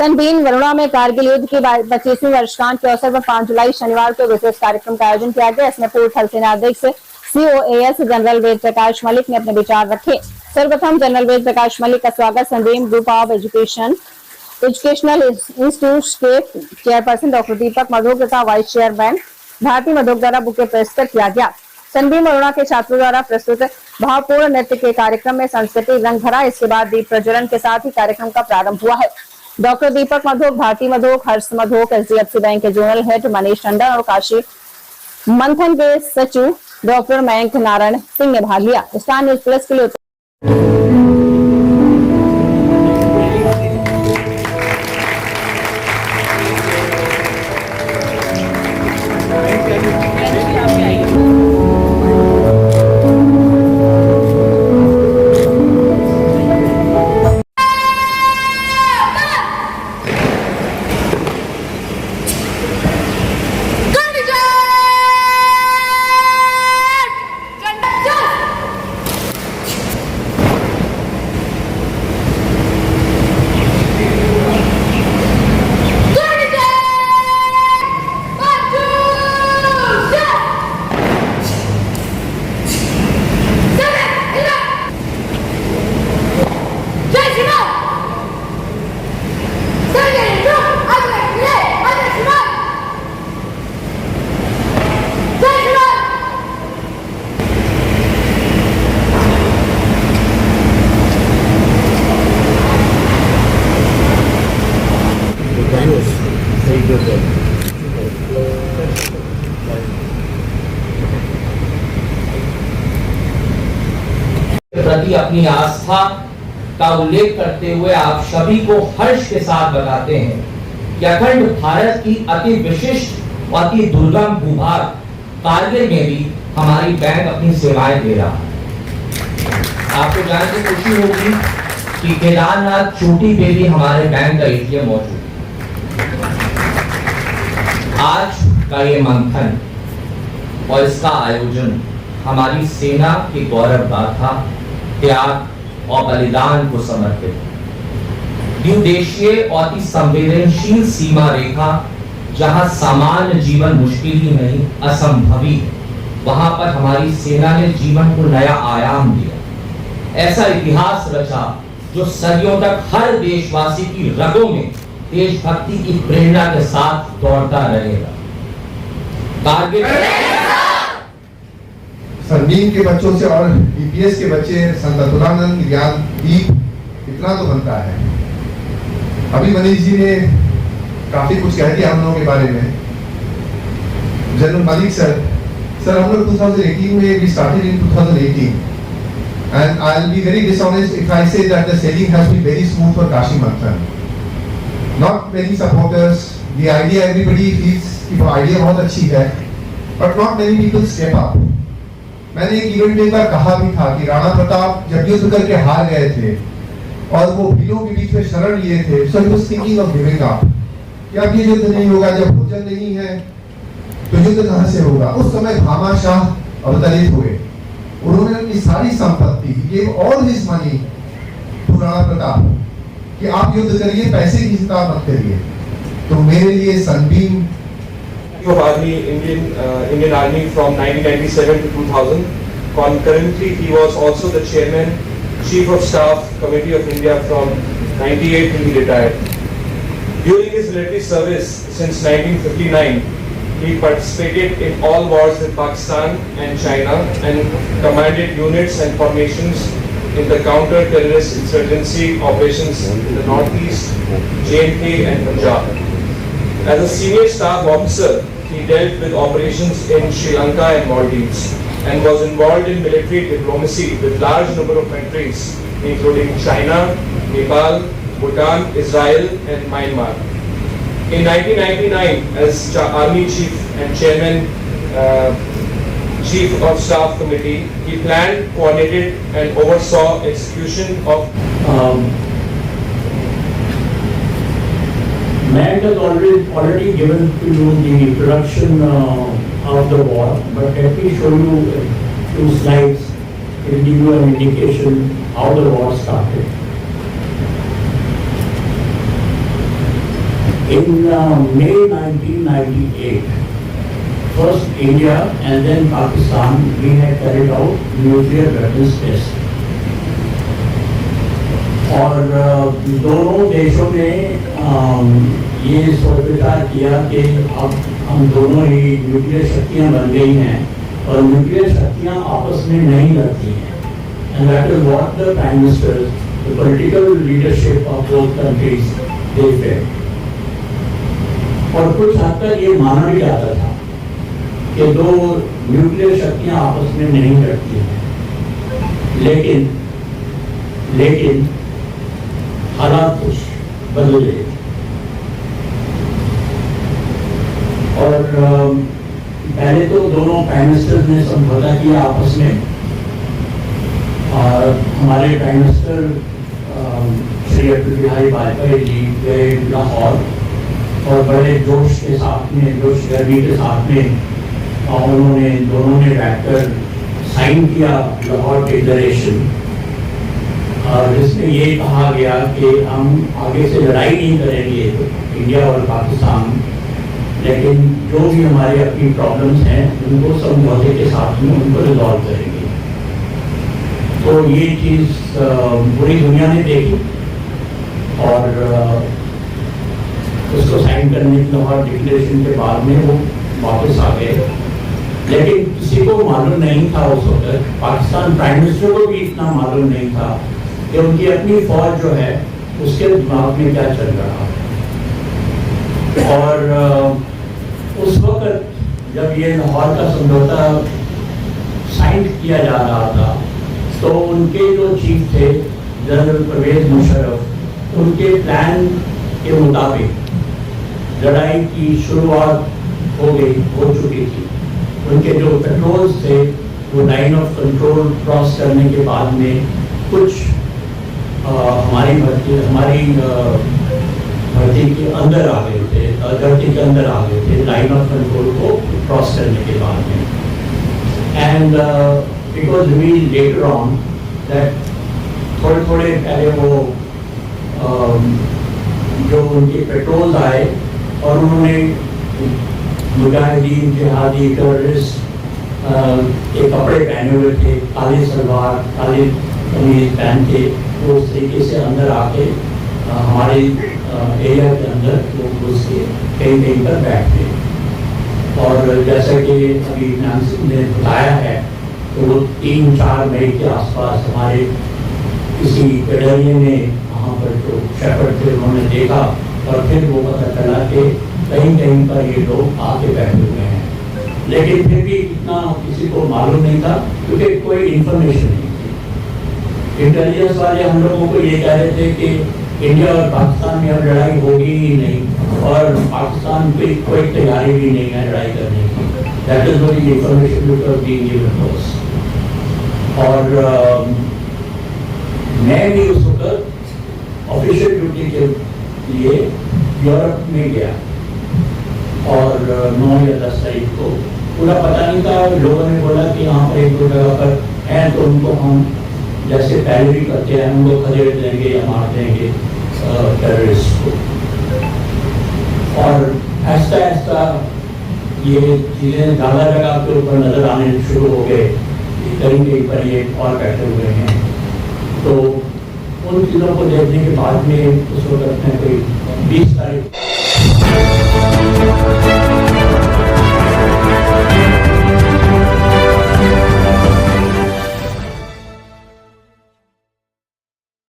Sunbeam Varuna में कारगिल युद्ध की 25वीं वर्षगांठ के अवसर पर 5 जुलाई शनिवार को विशेष कार्यक्रम का आयोजन किया गया। इसमें पूर्व थल सेनाध्यक्ष COAS जनरल वेद प्रकाश मलिक ने अपने विचार रखे। सर्वप्रथम जनरल वेद प्रकाश मलिक का स्वागत Sunbeam group of educational institute के चेयरपर्सन डॉक्टर दीपक मधोक तथा वाइस चेयरमैन भारती मधोक द्वारा बुके प्रस्तुत किया गया। सनबीम वरुणा के छात्रों द्वारा प्रस्तुत भावपूर्ण नृत्य के कार्यक्रम में सांस्कृतिक रंग भरा। इसके बाद दीप प्रज्वलन के साथ ही कार्यक्रम का प्रारंभ हुआ है। डॉक्टर दीपक मधोक, भारती मधोक, हर्ष मधोक, SDFC बैंक के जोनल हेड मनीष टंडन और काशी मंथन के सचिव डॉक्टर मयंक नारायण सिंह ने भाग लिया। स्टार न्यूज प्लस के लिए प्रति अपनी आस्था का उल्लेख करते हुए आप सभी को हर्ष के साथ बताते हैं कि अखंड भारत की अति विशिष्ट और अति दुर्गम भूभाग कारगिल में भी हमारी बैंक अपनी सेवाएं दे रहा है। आपको जानकर खुशी होगी कि केदारनाथ चोटी पे भी हमारे बैंक का ATM मौजूद है। आज का ये मंथन और इसका आयोजन हमारी सेना की गौरव गाथा, त्याग और बलिदान को समर्पित द्विदेशीय और अति संवेदनशील सीमा रेखा, जहां सामान्य जीवन मुश्किल ही नहीं असंभवी है, वहां पर हमारी सेना ने जीवन को नया आयाम दिया। ऐसा इतिहास रचा जो सदियों तक हर देशवासी की रगों में देशभक्ति की प्रेरणा के साथ दौड़ता रहेगा। कारगिल सनबीम के बच्चों से और EPS के बच्चे संततुलानंद ज्ञान दीप इतना तो बनता है। अभी मनीष जी ने काफी कुछ कह दिया हम लोगों के बारे में। जनरल मलिक सर हम लोग 2018 में we started in 2018 and I'll be very dishonest if I say that the sailing has been very smooth for Kashi Manthan. Not many supporters, the idea everybody feels कि वो idea बहुत अच्छी है, but not many people step up. मैंने एक event में एक बार कहा भी था कि राणा प्रताप जब युद्ध करके हार गए थे और वो भीलों के बीच में शरण लिए थे, so he was thinking of giving up कि अब ये युद्ध नहीं होगा, जब भोजन नहीं है तो युद्ध कहां से होगा। उस समय भामा शाह अवतरित हुए, उन्होंने अपनी सारी संपत्ति gave all his money to Rana Pratap कि आप युद्ध करिए, पैसे की चिंता मत करिए। तो मेरे लिए Sunbeam of Army, Indian Army from 1997 to 2000. Concurrently, he was also the chairman, Chief of Staff Committee of India from 98 till he retired. During his military service since 1959, he participated in all wars with Pakistan and China and commanded units and formations in the counter-terrorist insurgency operations in the Northeast, J&K and Punjab. As a senior staff officer, he dealt with operations in Sri Lanka and Maldives and was involved in military diplomacy with large number of countries including China, Nepal, Bhutan, Israel and Myanmar. In 1999, as Army Chief and Chairman, Chief of Staff Committee, he planned, coordinated and oversaw execution of Mayank has already given to you the production of the war, but let me show you a few slides. It will give you an indication how the war started. In May 1998, first India and then Pakistan, we had carried out nuclear weapons test. और दोनों देशों ने ये सोच विचार किया कि अब हम दोनों ही न्यूक्लियर शक्तियाँ बन गई हैं और न्यूक्लियर शक्तियाँ आपस में नहीं लड़ती हैं. And that is what the Prime Ministers, the political leadership of both countries, they felt. और कुछ हद तक ये माना भी जाता था कि दो न्यूक्लियर शक्तियां आपस में नहीं लड़ती हैं, लेकिन हालात कुछ बदल गए और पहले तो दोनों प्राइम मिनिस्टर्स ने समझौता किया आपस में. और हमारे प्राइम मिनिस्टर श्री अटल बिहारी वाजपेयी जी गए लाहौर और बड़े जोश के साथ में, जोश गर्मी के साथ में उन्होंने दोनों ने बैठकर साइन किया लाहौर डिक्लेरेशन, जिसमें ये कहा गया कि हम आगे से लड़ाई नहीं करेंगे इंडिया और पाकिस्तान, लेकिन जो भी हमारे अपनी प्रॉब्लम्स हैं उनको समझौते के साथ में उनको रिजॉल्व करेंगे. तो ये चीज़ पूरी दुनिया ने देखी और उसको साइन करने के लाहौर डिक्लेरेशन के बाद में वो वापस आ गए. लेकिन किसी को मालूम नहीं था उस वक्त, पाकिस्तान प्राइम मिनिस्टर को भी इतना मालूम नहीं था कि उनकी अपनी फौज जो है उसके दिमाग में क्या चल रहा है. और उस वक्त जब ये लाहौर का समझौता साइन किया जा रहा था तो उनके जो चीफ थे जनरल परवेज मुशर्रफ, उनके प्लान के मुताबिक लड़ाई की शुरुआत हो चुकी थी. उनके जो पेट्रोल्स थे वो लाइन ऑफ कंट्रोल क्रॉस करने के बाद में कुछ हमारी धरती के अंदर आ गए थे, धरती के अंदर आ गए थे लाइन ऑफ कंट्रोल को क्रॉस करने के बाद में. And because we later on that थोड़े पहले वो जो उनके पेट्रोल्स आए और उन्होंने मुजाहिदीन, जिहादी, टेररिस्ट के कपड़े पहने हुए थे, काले सलवार, काले कमीज पहन के वो उस तरीके से अंदर आके हमारे एरिया के अंदर वो घुस के कहीं पर बैठ गए. और जैसा कि अभी नैन्सी ने बताया है तो वो 3-4 मई के आसपास हमारे किसी गडरिये ने वहाँ पर जो शेफर्ड थे उन्होंने देखा और फिर वो पता चला कि कहीं पर ये लोग आके बैठे हुए हैं. लेकिन फिर भी इतना किसी को मालूम नहीं था क्योंकि कोई इंफॉर्मेशन नहीं थी. इंटेलिजेंस वाले हम लोगों को ये कह रहे थे कि इंडिया और पाकिस्तान में अब लड़ाई होगी ही नहीं और पाकिस्तान पे कोई तैयारी भी नहीं है लड़ाई करने की. That is what the information which was being given to us. और मैं भी उस वक्त ऑफिशियल ड्यूटी के लिए यूरोप में गया और 9 या 10 तारीख को पूरा पता नहीं था. लोगों ने बोला कि यहाँ पर एक दो जगह पर हैं तो उनको हम जैसे पहले भी करते हैं उनको खदेड़ देंगे या मार देंगे टेररिस्ट को. और ऐसा ये चीज़ें ज़्यादा जगह के ऊपर नज़र आने शुरू हो गए. कहीं पर ये और बैठे हुए हैं तो उन चीज़ों को देखने के बाद में उस वक्त में कोई 20 तारीख